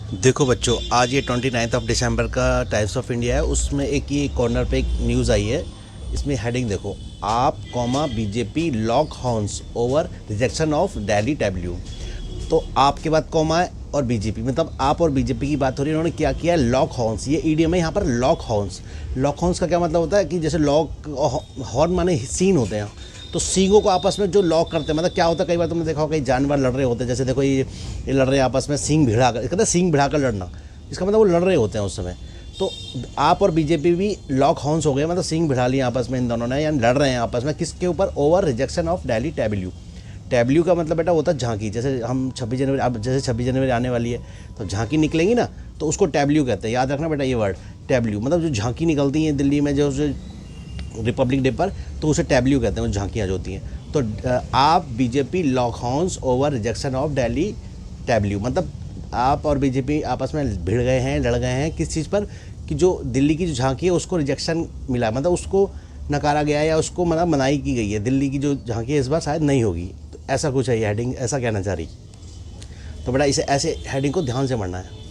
देखो बच्चों, आज ये 29 ऑफ दिसंबर का टाइम्स ऑफ इंडिया है। उसमें एक ये कॉर्नर पे एक न्यूज़ आई है। इसमें हेडिंग देखो, आप comma BJP lock horns over rejection of Delhi W. तो आपके बाद कॉमा है और बीजेपी, मतलब आप और बीजेपी की बात हो रही है। उन्होंने क्या किया है, लॉक हॉर्न्स, ये ईडीएम है यहाँ पर। लॉक हॉर्न्स, लॉक हॉर्न्स का क्या मतलब होता है कि जैसे लॉक हॉर्न माने सीन होते हैं, तो सींगों को आपस में जो लॉक करते हैं, मतलब क्या होता है, कई बार तुमने देखा होगा कई जानवर लड़ रहे होते हैं। जैसे देखो ये लड़ रहे हैं आपस में, सींग भिड़ा कर, कहते हैं सींग भिड़ा कर लड़ना, इसका मतलब वो लड़ रहे होते हैं उस समय। तो आप और बीजेपी भी लॉक हॉर्न्स हो गए, मतलब सींग भिड़ा लिए आपस में इन दोनों ने, यानी लड़ रहे हैं आपस में। किसके ऊपर? Over rejection of Delhi W. Tableau का मतलब बेटा होता है झांकी। जैसे हम 26 जनवरी, अब जैसे 26 जनवरी आने वाली है तो झांकी निकलेंगी ना, तो उसको टैब्ल्यू कहते हैं। याद रखना बेटा ये वर्ड टैब्ल्यू, मतलब जो झांकी निकलती है दिल्ली में जो रिपब्लिक डे पर, तो उसे टैब्ल्यू कहते हैं, वो झांकियाँ जो होती हैं। तो आप BJP lock horns over rejection of Delhi Tableau, मतलब आप और बीजेपी आपस में भिड़ गए हैं, लड़ गए हैं किस चीज़ पर, कि जो दिल्ली की जो झांकी है उसको रिजेक्शन मिला, मतलब उसको नकारा गया या उसको मतलब मनाही की गई है। दिल्ली की जो झांकी है इस बार शायद नहीं होगी। तो ऐसा कुछ है ये हेडिंग, ऐसा कहना चाह रही। तो बेटा इसे ऐसे हेडिंग को ध्यान से पढ़ना है।